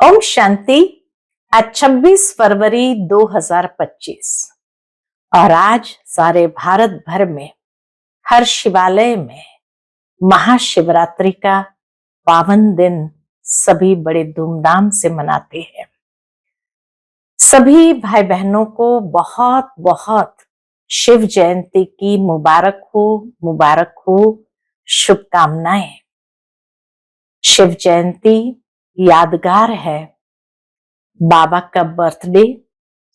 ओम शांति। आज 26 फरवरी 2025 और आज सारे भारत भर में हर शिवालय में महाशिवरात्रि का पावन दिन सभी बड़े धूमधाम से मनाते हैं। सभी भाई बहनों को बहुत बहुत शिव जयंती की मुबारक हो शुभकामनाएं। शिव जयंती यादगार है, बाबा का बर्थडे,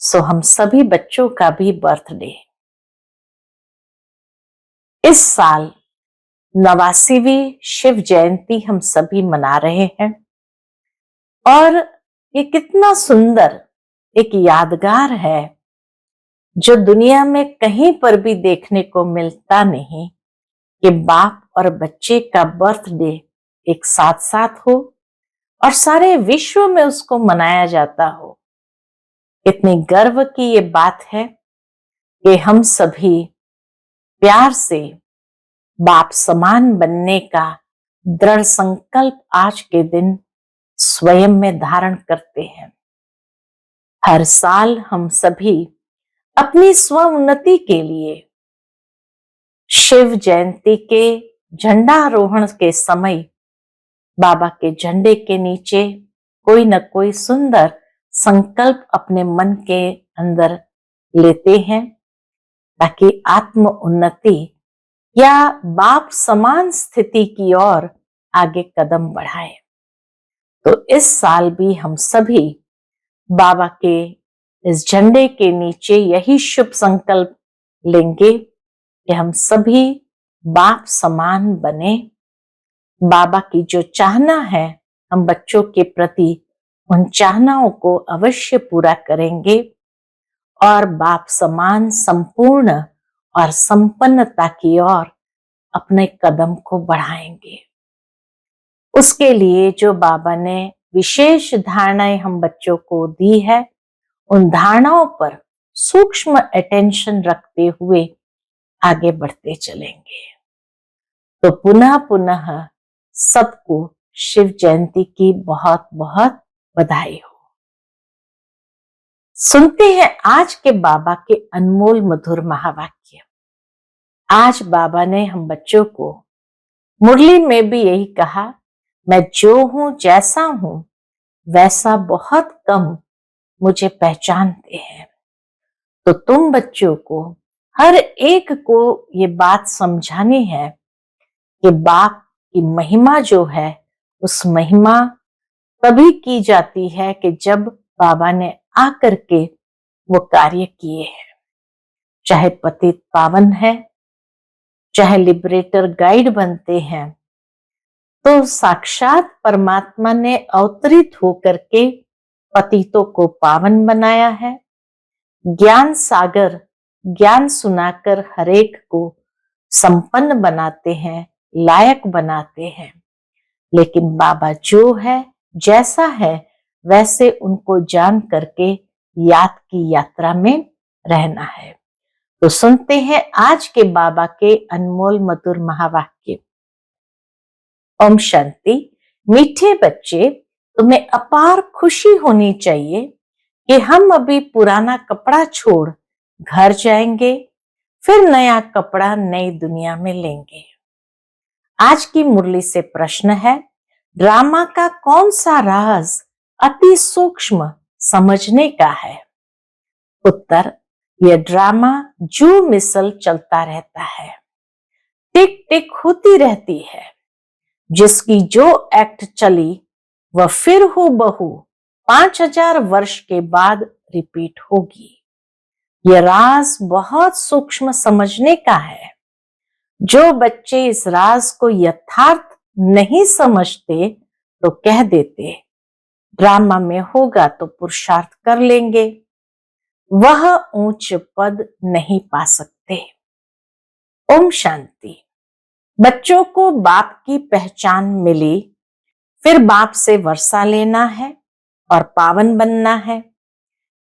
सो हम सभी बच्चों का भी बर्थडे। इस साल 89वीं शिव जयंती हम सभी मना रहे हैं और ये कितना सुंदर एक यादगार है जो दुनिया में कहीं पर भी देखने को मिलता नहीं कि बाप और बच्चे का बर्थडे एक साथ साथ हो और सारे विश्व में उसको मनाया जाता हो। कितनी गर्व की ये बात है कि हम सभी प्यार से बाप समान बनने का दृढ़ संकल्प आज के दिन स्वयं में धारण करते हैं। हर साल हम सभी अपनी स्व उन्नति के लिए शिव जयंती के झंडारोहण के समय बाबा के झंडे के नीचे कोई न कोई सुंदर संकल्प अपने मन के अंदर लेते हैं ताकि आत्म उन्नति या बाप समान स्थिति की ओर आगे कदम बढ़ाए। तो इस साल भी हम सभी बाबा के इस झंडे के नीचे यही शुभ संकल्प लेंगे कि हम सभी बाप समान बने। बाबा की जो चाहना है हम बच्चों के प्रति उन चाहनाओं को अवश्य पूरा करेंगे और बाप समान संपूर्ण और संपन्नता की ओर अपने कदम को बढ़ाएंगे। उसके लिए जो बाबा ने विशेष धारणाएं हम बच्चों को दी है, उन धारणाओं पर सूक्ष्म अटेंशन रखते हुए आगे बढ़ते चलेंगे। तो पुनः पुनः सबको शिव जयंती की बहुत बहुत बधाई हो। सुनते हैं आज के बाबा के अनमोल मधुर महावाक्य। आज बाबा ने हम बच्चों को मुरली में भी यही कहा, मैं जो हूं जैसा हूं वैसा बहुत कम मुझे पहचानते हैं। तो तुम बच्चों को हर एक को ये बात समझानी है कि बाप की महिमा जो है उस महिमा तभी की जाती है कि जब बाबा ने आकर के वो कार्य किए हैं। चाहे पतित पावन है, चाहे लिबरेटर गाइड बनते हैं, तो साक्षात परमात्मा ने अवतरित होकर के पतितों को पावन बनाया है। ज्ञान सागर ज्ञान सुनाकर हरेक को संपन्न बनाते हैं, लायक बनाते हैं। लेकिन बाबा जो है जैसा है वैसे उनको जान करके याद की यात्रा में रहना है। तो सुनते हैं आज के बाबा के अनमोल मधुर महावाक्य। ओम शांति। मीठे बच्चे, तुम्हें अपार खुशी होनी चाहिए कि हम अभी पुराना कपड़ा छोड़ घर जाएंगे, फिर नया कपड़ा नई दुनिया में लेंगे। आज की मुरली से प्रश्न है, ड्रामा का कौन सा राज अति सूक्ष्म समझने का है? उत्तर, यह ड्रामा जो मिसल चलता रहता है, टिक टिक होती रहती है। जिसकी जो एक्ट चली वह फिर हूबहू 5000 वर्ष के बाद रिपीट होगी। यह राज बहुत सूक्ष्म समझने का है। जो बच्चे इस राज को यथार्थ नहीं समझते तो कह देते ड्रामा में होगा तो पुरुषार्थ कर लेंगे, वह ऊंच पद नहीं पा सकते। ओम शांति। बच्चों को बाप की पहचान मिली, फिर बाप से वर्षा लेना है और पावन बनना है।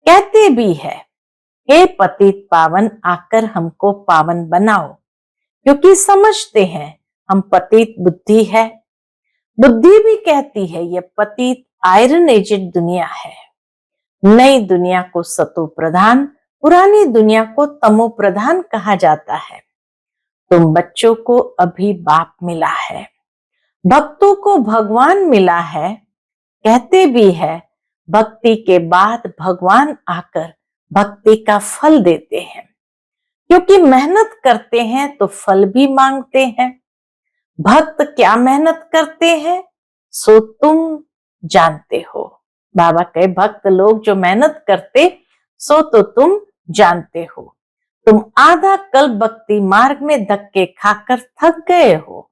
कहते भी है, हे पतित पावन आकर हमको पावन बनाओ, क्योंकि समझते हैं हम पतित बुद्धि है। बुद्धि भी कहती है ये पतित आयरन एजेड दुनिया है। नई दुनिया को सतो प्रधान, पुरानी दुनिया को तमो प्रधान कहा जाता है। तुम बच्चों को अभी बाप मिला है, भक्तों को भगवान मिला है। कहते भी है भक्ति के बाद भगवान आकर भक्ति का फल देते हैं, क्योंकि मेहनत करते हैं तो फल भी मांगते हैं। भक्त क्या मेहनत करते हैं सो तुम जानते हो। बाबा कहे भक्त लोग जो मेहनत करते सो तो तुम जानते हो। तुम आधा कल भक्ति मार्ग में धक्के खाकर थक गए हो।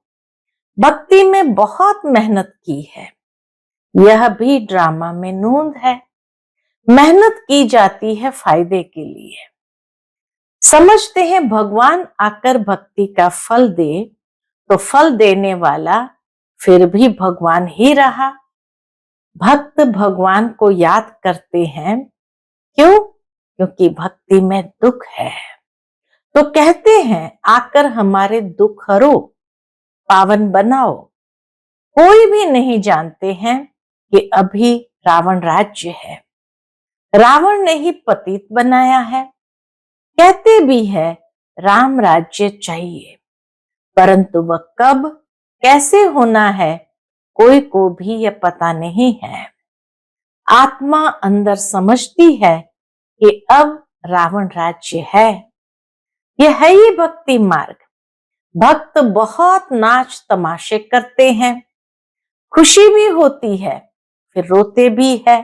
भक्ति में बहुत मेहनत की है, यह भी ड्रामा में नूंद है। मेहनत की जाती है फायदे के लिए। समझते हैं भगवान आकर भक्ति का फल दे तो फल देने वाला फिर भी भगवान ही रहा। भक्त भगवान को याद करते हैं, क्यों? क्योंकि भक्ति में दुख है तो कहते हैं आकर हमारे दुख हरो, पावन बनाओ। कोई भी नहीं जानते हैं कि अभी रावण राज्य है, रावण ने ही पतित बनाया है। कहते भी है राम राज्य चाहिए, परंतु वह कब कैसे होना है कोई को भी यह पता नहीं है। आत्मा अंदर समझती है कि अब रावण राज्य है। यह है ही भक्ति मार्ग। भक्त बहुत नाच तमाशे करते हैं, खुशी भी होती है फिर रोते भी है।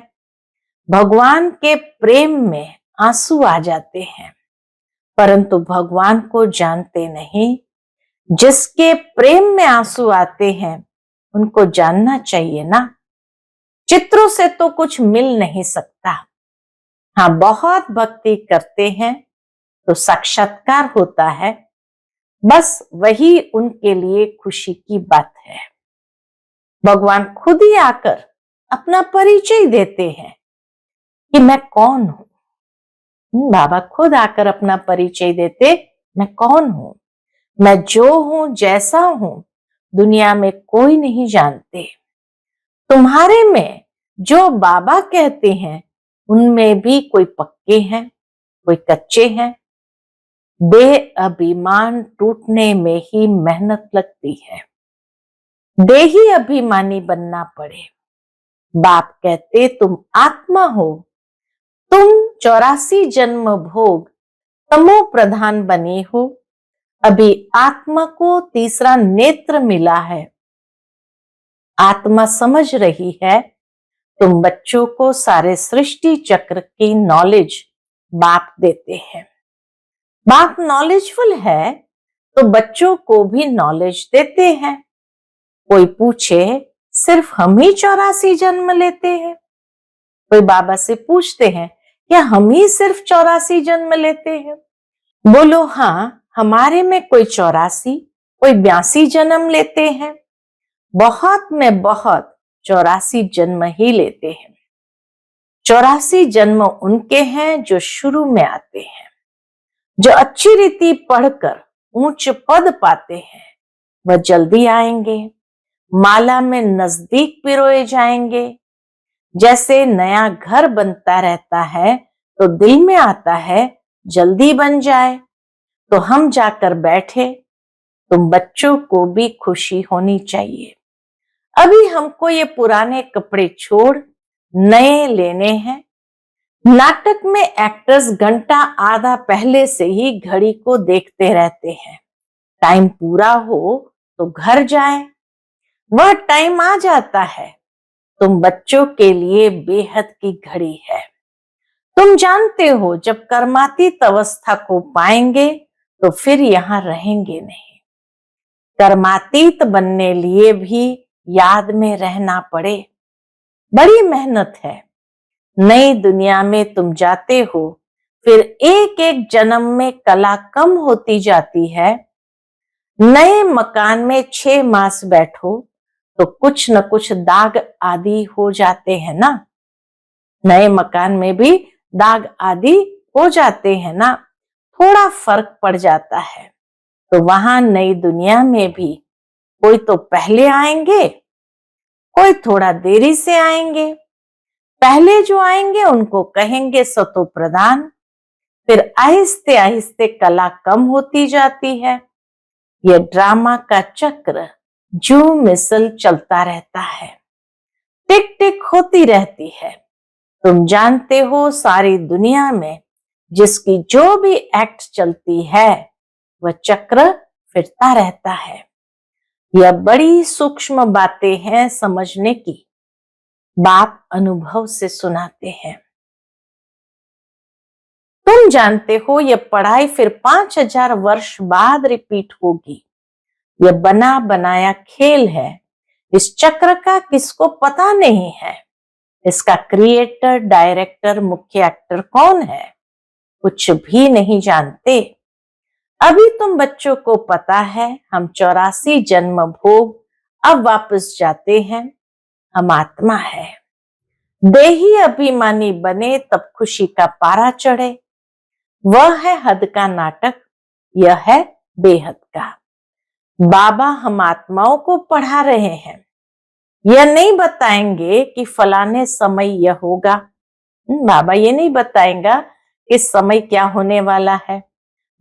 भगवान के प्रेम में आंसू आ जाते हैं, परंतु भगवान को जानते नहीं। जिसके प्रेम में आंसू आते हैं उनको जानना चाहिए ना। चित्रों से तो कुछ मिल नहीं सकता। हाँ, बहुत भक्ति करते हैं तो साक्षात्कार होता है, बस वही उनके लिए खुशी की बात है। भगवान खुद ही आकर अपना परिचय देते हैं कि मैं कौन हूं। बाबा खुद आकर अपना परिचय देते, मैं कौन हूं, मैं जो हूं जैसा हूं दुनिया में कोई नहीं जानते। तुम्हारे में जो बाबा कहते हैं उनमें भी कोई पक्के हैं कोई कच्चे हैं। बेअभिमान टूटने में ही मेहनत लगती है, देही अभिमानी बनना पड़े। बाप कहते तुम आत्मा हो, तुम 84 जन्म भोग तमो प्रधान बने हो। अभी आत्मा को तीसरा नेत्र मिला है। आत्मा समझ रही है। तुम बच्चों को सारे सृष्टि चक्र की नॉलेज बाप देते हैं। बाप नॉलेजफुल है तो बच्चों को भी नॉलेज देते हैं। कोई पूछे सिर्फ हम ही 84 जन्म लेते हैं? कोई बाबा से पूछते हैं क्या हम ही सिर्फ 84 जन्म लेते हैं? बोलो हाँ, हमारे में कोई 84 कोई 82 जन्म लेते हैं। बहुत में बहुत 84 जन्म ही लेते हैं। 84 जन्म उनके हैं जो शुरू में आते हैं, जो अच्छी रीति पढ़कर ऊंच पद पाते हैं। वह जल्दी आएंगे, माला में नजदीक पिरोए जाएंगे। जैसे नया घर बनता रहता है तो दिल में आता है जल्दी बन जाए, तो हम जाकर बैठे। तुम बच्चों को भी खुशी होनी चाहिए। अभी हमको ये पुराने कपड़े छोड़ नए लेने हैं। नाटक में एक्टर्स घंटा आधा पहले से ही घड़ी को देखते रहते हैं। टाइम पूरा हो तो घर जाएं। वह टाइम आ जाता है। तुम बच्चों के लिए बेहद की घड़ी है। तुम जानते हो जब कर्मातीत अवस्था को पाएंगे तो फिर यहाँ रहेंगे नहीं। कर्मातीत बनने लिए भी याद में रहना पड़े, बड़ी मेहनत है। नई दुनिया में तुम जाते हो, फिर एक एक जन्म में कला कम होती जाती है। नए मकान में 6 मास बैठो तो कुछ न कुछ दाग आदि हो जाते हैं ना। नए मकान में भी दाग आदि हो जाते हैं ना, थोड़ा फर्क पड़ जाता है। तो वहां नई दुनिया में भी कोई तो पहले आएंगे, कोई थोड़ा देरी से आएंगे। पहले जो आएंगे उनको कहेंगे सतो प्रधान, फिर आहिस्ते आहिस्ते कला कम होती जाती है। यह ड्रामा का चक्र जो मिसल चलता रहता है, टिक टिक होती रहती है। तुम जानते हो सारी दुनिया में जिसकी जो भी एक्ट चलती है वह चक्र फिरता रहता है। यह बड़ी सूक्ष्म बातें हैं समझने की, बाप अनुभव से सुनाते हैं। तुम जानते हो यह पढ़ाई फिर 5000 वर्ष बाद रिपीट होगी। यह बना बनाया खेल है। इस चक्र का किसको पता नहीं है। इसका क्रिएटर, डायरेक्टर, मुख्य एक्टर कौन है, कुछ भी नहीं जानते। अभी तुम बच्चों को पता है हम 84 जन्म भोग अब वापस जाते हैं। हम आत्मा है। देही अभिमानी बने तब खुशी का पारा चढ़े। वह है हद का नाटक, यह है बेहद का। बाबा हम आत्माओं को पढ़ा रहे हैं। यह नहीं बताएंगे कि फलाने समय यह होगा। बाबा ये नहीं बताएगा कि समय क्या होने वाला है।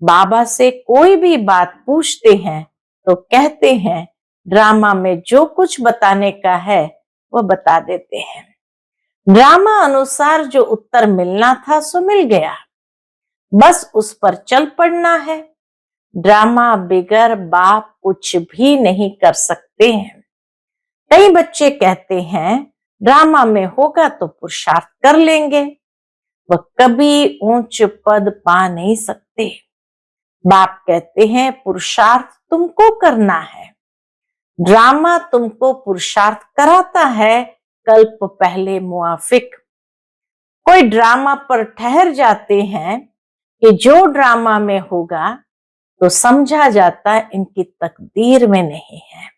बाबा से कोई भी बात पूछते हैं तो कहते हैं ड्रामा में जो कुछ बताने का है वह बता देते हैं। ड्रामा अनुसार जो उत्तर मिलना था सो मिल गया, बस उस पर चल पड़ना है। ड्रामा बिगर बाप कुछ भी नहीं कर सकते हैं। कई बच्चे कहते हैं ड्रामा में होगा तो पुरुषार्थ कर लेंगे। वह कभी ऊंच पद पा नहीं सकते। बाप कहते हैं पुरुषार्थ तुमको करना है। ड्रामा तुमको पुरुषार्थ कराता है कल्प पहले मुआफिक। कोई ड्रामा पर ठहर जाते हैं कि जो ड्रामा में होगा तो समझा जाता है इनकी तकदीर में नहीं है।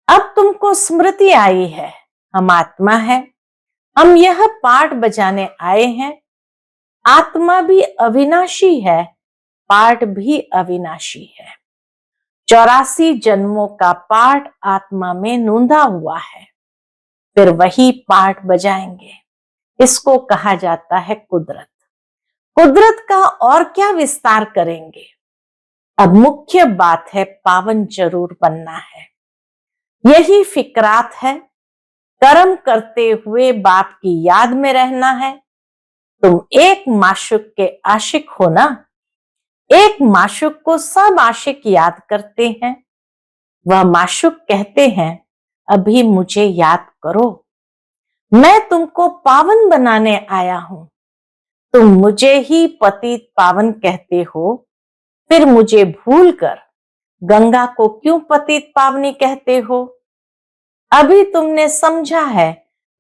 अब तुमको स्मृति आई है, हम आत्मा है। हम यह पार्ट बजाने आए हैं। आत्मा भी अविनाशी है, पाठ भी अविनाशी है। 84 जन्मों का पाठ आत्मा में नूंदा हुआ है, फिर वही पाठ बजाएंगे। इसको कहा जाता है कुदरत। कुदरत का और क्या विस्तार करेंगे। अब मुख्य बात है पावन जरूर बनना है। यही फिक्रात है। कर्म करते हुए बाप की याद में रहना है। तुम एक माशुक के आशिक हो ना। एक माशुक को सब आशिक याद करते हैं। वह माशुक कहते हैं अभी मुझे याद करो, मैं तुमको पावन बनाने आया हूं। तुम मुझे ही पतित पावन कहते हो, फिर मुझे भूलकर गंगा को क्यों पतित पावनी कहते हो। अभी तुमने समझा है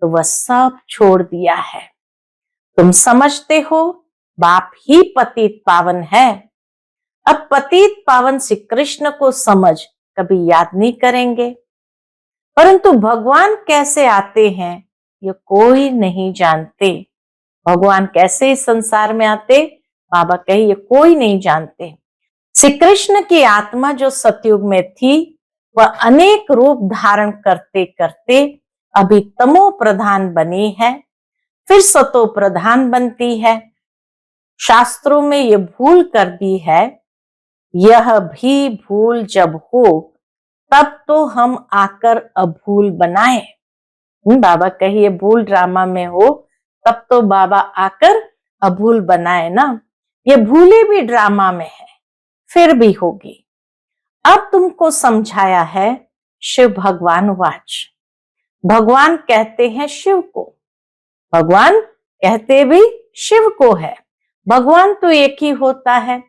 तो वह सब छोड़ दिया है। तुम समझते हो बाप ही पतित पावन है। अब पतित पावन श्री कृष्ण को समझ कभी याद नहीं करेंगे, परंतु भगवान कैसे आते हैं ये कोई नहीं जानते। भगवान कैसे इस संसार में आते, बाबा कहे ये कोई नहीं जानते। श्री कृष्ण की आत्मा जो सतयुग में थी वह अनेक रूप धारण करते करते अभी तमो प्रधान बनी है, फिर सतो प्रधान बनती है। शास्त्रों में ये भूल कर दी है। यह भी भूल जब हो तब तो हम आकर अभूल बनाए। बाबा कहिए भूल ड्रामा में हो तब तो बाबा आकर अभूल बनाए ना। ये भूले भी ड्रामा में है, फिर भी होगी। अब तुमको समझाया है शिव भगवान वाच। भगवान कहते हैं शिव को, भगवान कहते भी शिव को है। भगवान तो एक ही होता है।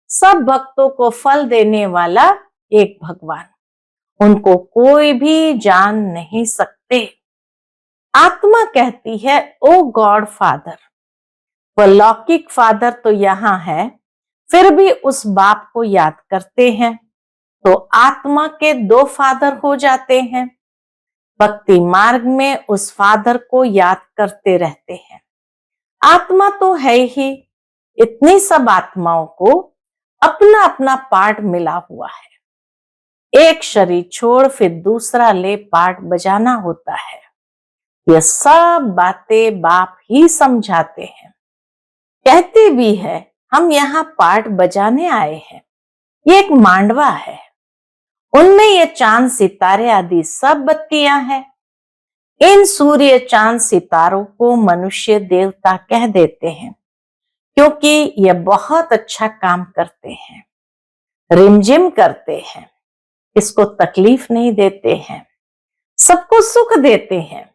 सब भक्तों को फल देने वाला एक भगवान, उनको कोई भी जान नहीं सकते। आत्मा कहती है ओ गॉड फादर। वह लौकिक फादर तो यहां है, फिर भी उस बाप को याद करते हैं तो आत्मा के 2 फादर हो जाते हैं। भक्ति मार्ग में उस फादर को याद करते रहते हैं। आत्मा तो है ही। इतनी सब आत्माओं को अपना अपना पार्ट मिला हुआ है। एक शरीर छोड़ फिर दूसरा ले पाठ बजाना होता है। यह सब बातें बाप ही समझाते हैं। कहते भी है हम यहाँ पाठ बजाने आए हैं। ये एक मांडवा है, उनमें ये चांद सितारे आदि सब बत्तियां हैं। इन सूर्य चांद सितारों को मनुष्य देवता कह देते हैं, क्योंकि ये बहुत अच्छा काम करते हैं, रिमझिम करते हैं, इसको तकलीफ नहीं देते हैं, सबको सुख देते हैं,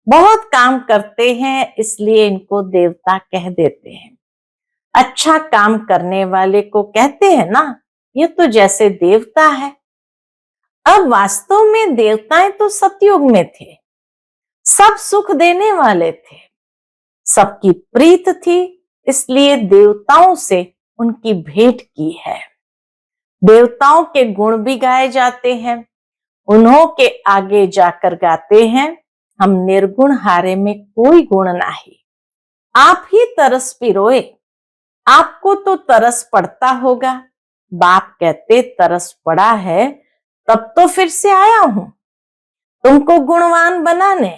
बहुत काम करते हैं, इसलिए इनको देवता कह देते हैं। अच्छा काम करने वाले को कहते हैं ना, ये तो जैसे देवता है। अब वास्तव में देवताएं तो सतयुग में थे, सब सुख देने वाले थे, सबकी प्रीत थी, इसलिए देवताओं से उनकी भेंट की है। देवताओं के गुण भी गाए जाते हैं, उन्हों के आगे जाकर गाते हैं, हम निर्गुण हारे में कोई गुण नहीं। आप ही तरस पिरोए, आपको तो तरस पड़ता होगा। बाप कहते तरस पड़ा है तब तो फिर से आया हूं तुमको गुणवान बनाने।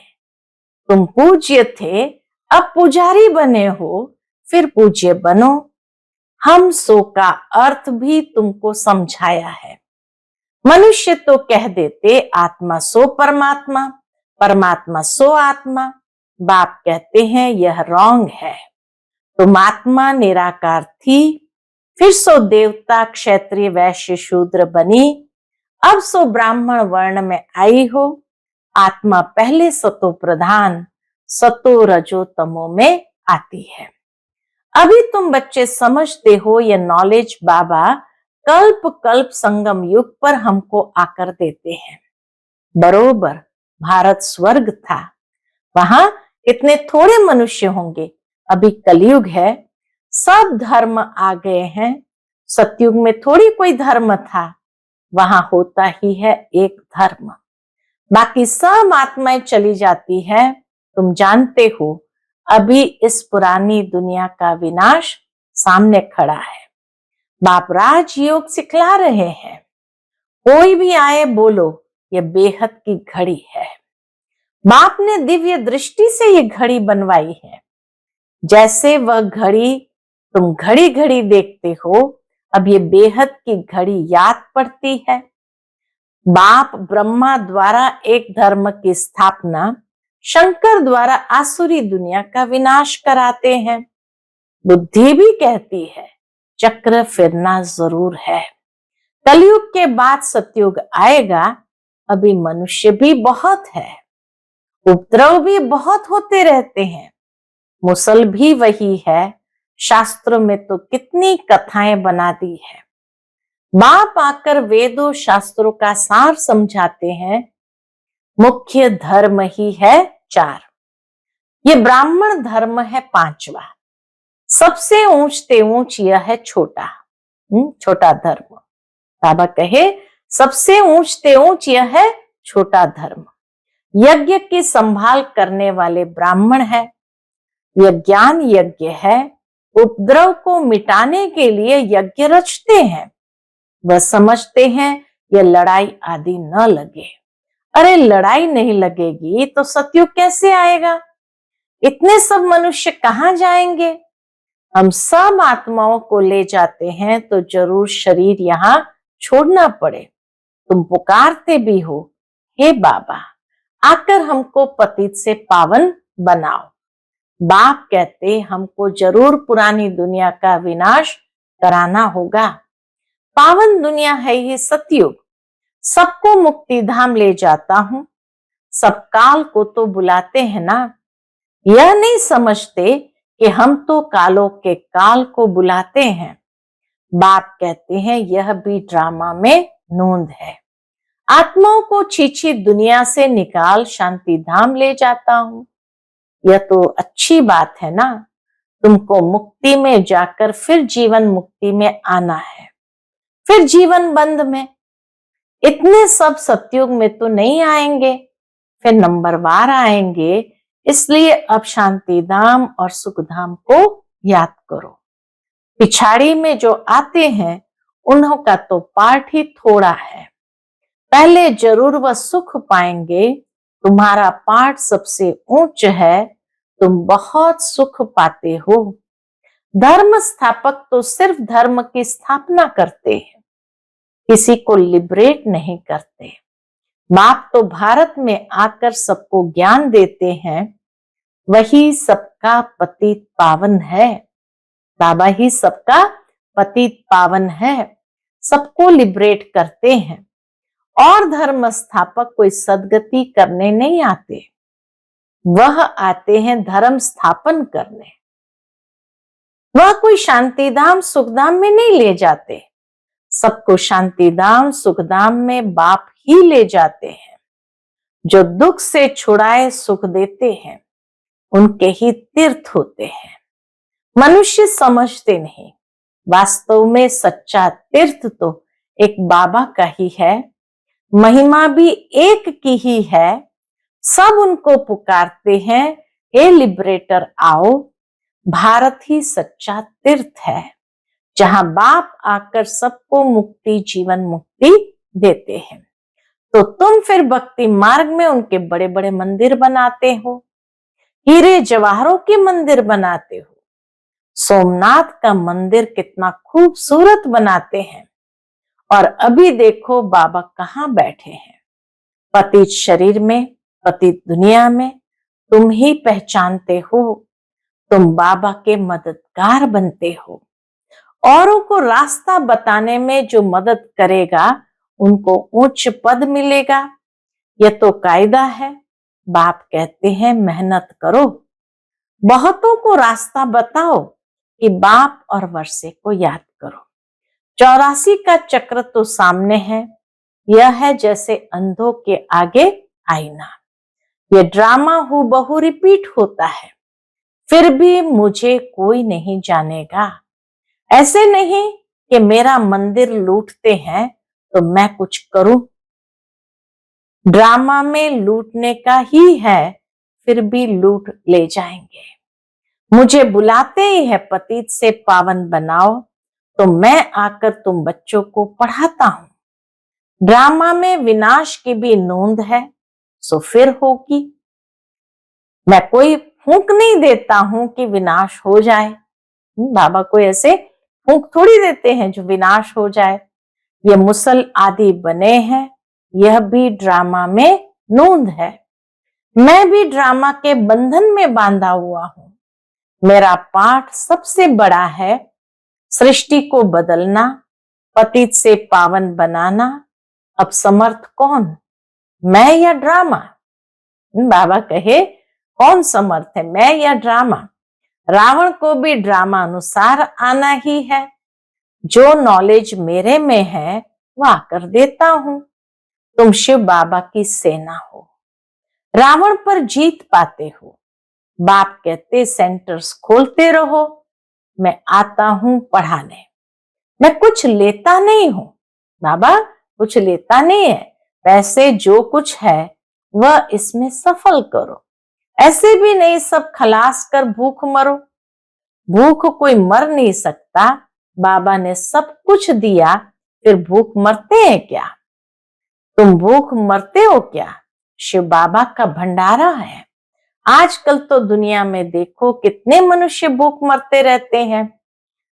तुम पूज्य थे, अब पुजारी बने हो, फिर पूज्य बनो। हम सो का अर्थ भी तुमको समझाया है। मनुष्य तो कह देते आत्मा सो परमात्मा, परमात्मा सो आत्मा। बाप कहते हैं यह रॉन्ग है। तुम आत्मा निराकार थी, फिर सो देवता क्षत्रिय वैश्य शूद्र बनी, अब सो ब्राह्मण वर्ण में आई हो। आत्मा पहले सतो प्रधान सतो रजो तमो में आती है। अभी तुम बच्चे समझते हो ये नॉलेज बाबा कल्प कल्प संगम युग पर हमको आकर देते हैं। बरोबर भारत स्वर्ग था, वहां इतने थोड़े मनुष्य होंगे। अभी कलयुग है, सब धर्म आ गए हैं। सतयुग में थोड़ी कोई धर्म था, वहां होता ही है एक धर्म, बाकी सब आत्माएं चली जाती है। तुम जानते हो अभी इस पुरानी दुनिया का विनाश सामने खड़ा है। बाप राजयोग सिखला रहे हैं। कोई भी आए बोलो ये बेहद की घड़ी है। बाप ने दिव्य दृष्टि से ये घड़ी बनवाई है। जैसे वह घड़ी तुम घड़ी घड़ी देखते हो, अब ये बेहद की घड़ी याद पड़ती है। बाप ब्रह्मा द्वारा एक धर्म की स्थापना, शंकर द्वारा आसुरी दुनिया का विनाश कराते हैं। बुद्धि भी कहती है चक्र फिरना जरूर है। कलयुग के बाद सतयुग आएगा। अभी मनुष्य भी बहुत है, उपद्रव भी बहुत होते रहते हैं, मुसल भी वही है। शास्त्रों में तो कितनी कथाएं बना दी है। बाप आकर वेदों शास्त्रों का सार समझाते हैं। मुख्य धर्म ही है 4, ये ब्राह्मण धर्म है 5वां। सबसे ऊंचते ऊंच यह है छोटा, छोटा धर्म। बाबा कहे सबसे ऊंचते ऊंच यह है छोटा धर्म। यज्ञ की संभाल करने वाले ब्राह्मण है। यह ज्ञान यज्ञ है, उपद्रव को मिटाने के लिए यज्ञ रचते हैं। वह समझते हैं यह लड़ाई आदि न लगे। अरे लड़ाई नहीं लगेगी तो सतयुग कैसे आएगा? इतने सब मनुष्य कहां जाएंगे? हम सब आत्माओं को ले जाते हैं तो जरूर शरीर यहाँ छोड़ना पड़े। तुम पुकारते भी हो, हे बाबा आकर हमको पतित से पावन बनाओ। बाप कहते हमको जरूर पुरानी दुनिया का विनाश कराना होगा। पावन दुनिया है ये सतयुग, सबको मुक्ति धाम ले जाता हूं। सब काल को तो बुलाते हैं ना, यह नहीं समझते कि हम तो कालों के काल को बुलाते हैं। बाप कहते हैं यह भी ड्रामा में नोंद है। आत्माओं को छीछी दुनिया से निकाल शांति धाम ले जाता हूं। यह तो अच्छी बात है ना, तुमको मुक्ति में जाकर फिर जीवन मुक्ति में आना है, फिर जीवन बंद में। इतने सब सतयुग में तो नहीं आएंगे, फिर नंबरवार आएंगे। इसलिए अब शांति धाम और सुख धाम को याद करो। पिछाड़ी में जो आते हैं उन्हों का तो पार्ट ही थोड़ा है। पहले जरूर वह सुख पाएंगे। तुम्हारा पाठ सबसे ऊंच है, तुम बहुत सुख पाते हो। धर्म स्थापक तो सिर्फ धर्म की स्थापना करते हैं, किसी को लिबरेट नहीं करते। बाप तो भारत में आकर सबको ज्ञान देते हैं, वही सबका पतित पावन है। बाबा ही सबका पतित पावन है, सबको लिबरेट करते हैं। और धर्म स्थापक कोई सदगति करने नहीं आते, वह आते हैं धर्म स्थापन करने। वह कोई शांतिधाम सुखधाम में नहीं ले जाते, सबको शांतिधाम सुखधाम में बाप ही ले जाते हैं। जो दुख से छुड़ाए सुख देते हैं, उनके ही तीर्थ होते हैं। मनुष्य समझते नहीं, वास्तव में सच्चा तीर्थ तो एक बाबा का ही है, महिमा भी एक की ही है। सब उनको पुकारते हैं, हे लिबरेटर आओ। भारत ही सच्चा तीर्थ है, जहां बाप आकर सबको मुक्ति जीवन मुक्ति देते हैं। तो तुम फिर भक्ति मार्ग में उनके बड़े बड़े मंदिर बनाते हो, हीरे जवाहरों के मंदिर बनाते हो। सोमनाथ का मंदिर कितना खूबसूरत बनाते हैं। और अभी देखो बाबा कहाँ बैठे हैं, पतित शरीर में, पतित दुनिया में। तुम ही पहचानते हो, तुम बाबा के मददगार बनते हो। औरों को रास्ता बताने में जो मदद करेगा, उनको उच्च पद मिलेगा। यह तो कायदा है। बाप कहते हैं मेहनत करो, बहुतों को रास्ता बताओ कि बाप और वर्षे को याद करो। 84 का चक्र तो सामने है, यह है जैसे अंधों के आगे आईना। यह ड्रामा हूबहू रिपीट होता है, फिर भी मुझे कोई नहीं जानेगा। ऐसे नहीं कि मेरा मंदिर लूटते हैं तो मैं कुछ करूं। ड्रामा में लूटने का ही है, फिर भी लूट ले जाएंगे। मुझे बुलाते ही है पतित से पावन बनाओ, तो मैं आकर तुम बच्चों को पढ़ाता हूं। ड्रामा में विनाश की भी नोंद है, सो फिर होगी। मैं कोई फूंक नहीं देता हूं कि विनाश हो जाए। बाबा कोई ऐसे फूंक थोड़ी देते हैं जो विनाश हो जाए। ये मुसल आदि बने हैं, यह भी ड्रामा में नोंद है। मैं भी ड्रामा के बंधन में बांधा हुआ हूं। मेरा पाठ सबसे बड़ा है, सृष्टि को बदलना, पतित से पावन बनाना। अब समर्थ कौन, मैं या ड्रामा? बाबा कहे कौन समर्थ है, मैं या ड्रामा? रावण को भी ड्रामा अनुसार आना ही है। जो नॉलेज मेरे में है वह आकर देता हूं। तुम शिव बाबा की सेना हो, रावण पर जीत पाते हो। बाप कहते सेंटर्स खोलते रहो, मैं आता हूं पढ़ाने। मैं कुछ लेता नहीं हूं, बाबा कुछ लेता नहीं है। पैसे जो कुछ है वह इसमें सफल करो। ऐसे भी नहीं सब खलास कर भूख मरो। भूख कोई मर नहीं सकता, बाबा ने सब कुछ दिया, फिर भूख मरते हैं क्या? तुम भूख मरते हो क्या? शिव बाबा का भंडारा है। आजकल तो दुनिया में देखो कितने मनुष्य भूख मरते रहते हैं।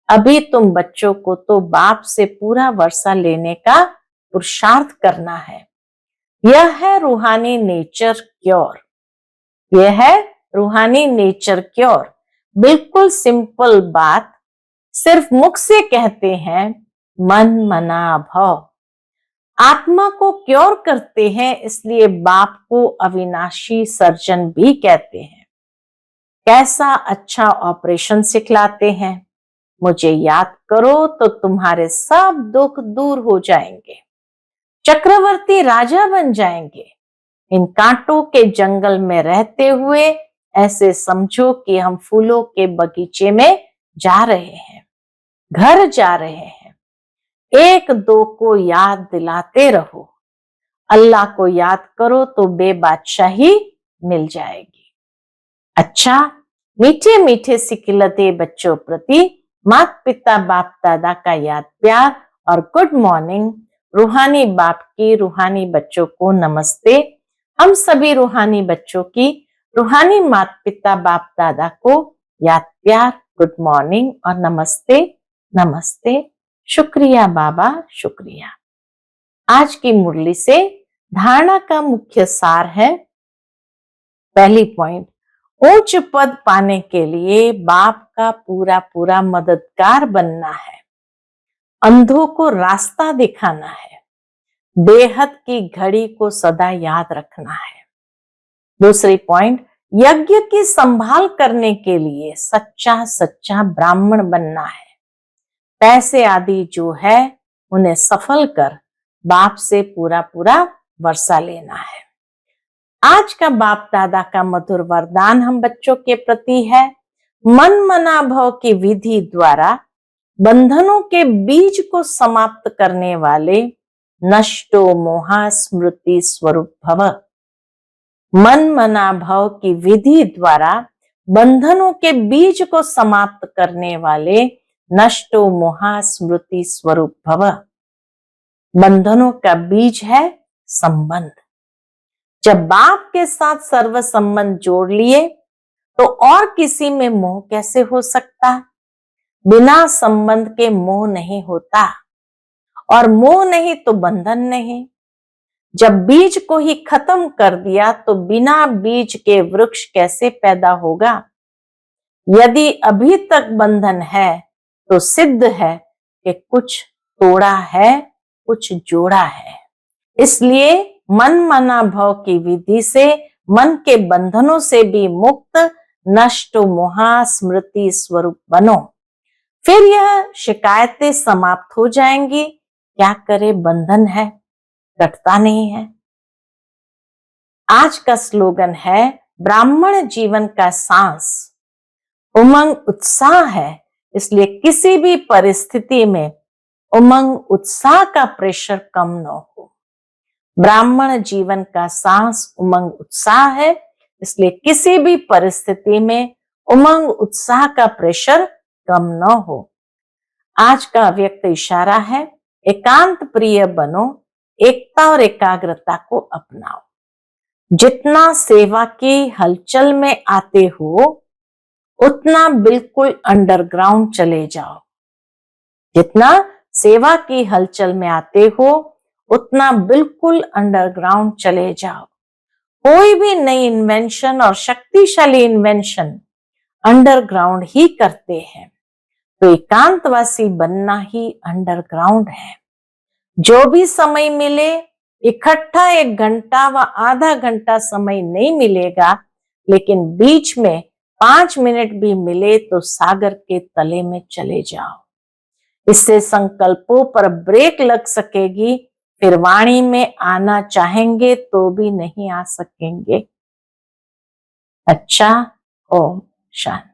अभी तुम बच्चों को तो बाप से पूरा वर्षा लेने का पुरुषार्थ करना है। यह है रूहानी नेचर क्योर। यह है रूहानी नेचर क्योर। बिल्कुल सिंपल बात, सिर्फ मुख से कहते हैं, मन मना भव। आत्मा को क्योर करते हैं, इसलिए बाप को अविनाशी सर्जन भी कहते हैं। कैसा अच्छा ऑपरेशन सिखलाते हैं। मुझे याद करो तो तुम्हारे सब दुख दूर हो जाएंगे, चक्रवर्ती राजा बन जाएंगे। इन कांटों के जंगल में रहते हुए ऐसे समझो कि हम फूलों के बगीचे में जा रहे हैं, घर जा रहे हैं। एक दो को याद दिलाते रहो। अल्लाह को याद करो तो बेबादशाही मिल जाएगी। अच्छा, मीठे मीठे सिकिलते बच्चों प्रति माता पिता बाप दादा का याद प्यार और गुड मॉर्निंग। रूहानी बाप की रूहानी बच्चों को नमस्ते। हम सभी रूहानी बच्चों की रूहानी माता पिता बाप दादा को याद प्यार, गुड मॉर्निंग और नमस्ते। नमस्ते, शुक्रिया बाबा, शुक्रिया। आज की मुरली से धारणा का मुख्य सार है। पहली पॉइंट, उच्च पद पाने के लिए बाप का पूरा पूरा मददगार बनना है, अंधों को रास्ता दिखाना है, बेहद की घड़ी को सदा याद रखना है। दूसरी पॉइंट, यज्ञ की संभाल करने के लिए सच्चा सच्चा ब्राह्मण बनना है। पैसे आदि जो है उन्हें सफल कर बाप से पूरा पूरा वर्षा लेना है। आज का बाप दादा का मधुर वरदान हम बच्चों के प्रति है, मन मना भव की विधि द्वारा बंधनों के बीज को समाप्त करने वाले नष्टो मोहा स्मृति स्वरूप भव। मन मना भव की विधि द्वारा बंधनों के बीज को समाप्त करने वाले नष्टो मोहा स्मृति स्वरूप भव। बंधनों का बीज है संबंध। जब बाप के साथ सर्व संबंध जोड़ लिए तो और किसी में मोह कैसे हो सकता? बिना संबंध के मोह नहीं होता, और मोह नहीं तो बंधन नहीं। जब बीज को ही खत्म कर दिया तो बिना बीज के वृक्ष कैसे पैदा होगा? यदि अभी तक बंधन है तो सिद्ध है कि कुछ तोड़ा है, कुछ जोड़ा है। इसलिए मन मना भव की विधि से मन के बंधनों से भी मुक्त नष्ट मोहा स्मृति स्वरूप बनो। फिर यह शिकायतें समाप्त हो जाएंगी। क्या करे, बंधन है, कटता नहीं है। आज का स्लोगन है, ब्राह्मण जीवन का सांस उमंग उत्साह है, इसलिए किसी भी परिस्थिति में उमंग उत्साह का प्रेशर कम न हो। ब्राह्मण जीवन का सांस उमंग उत्साह है, इसलिए किसी भी परिस्थिति में उमंग उत्साह का प्रेशर कम न हो। आज का व्यक्त इशारा है, एकांत प्रिय बनो, एकता और एकाग्रता को अपनाओ। जितना सेवा की हलचल में आते हो उतना बिल्कुल अंडरग्राउंड चले जाओ। जितना सेवा की हलचल में आते हो उतना बिल्कुल अंडरग्राउंड चले जाओ। कोई भी नई इन्वेंशन और शक्तिशाली इन्वेंशन अंडरग्राउंड ही करते हैं, तो एकांतवासी बनना ही अंडरग्राउंड है। जो भी समय मिले, इकट्ठा 1 घंटा व आधा घंटा समय नहीं मिलेगा, लेकिन बीच में 5 मिनट भी मिले तो सागर के तले में चले जाओ। इससे संकल्पों पर ब्रेक लग सकेगी, फिर वाणी में आना चाहेंगे तो भी नहीं आ सकेंगे। अच्छा, ओम शांति।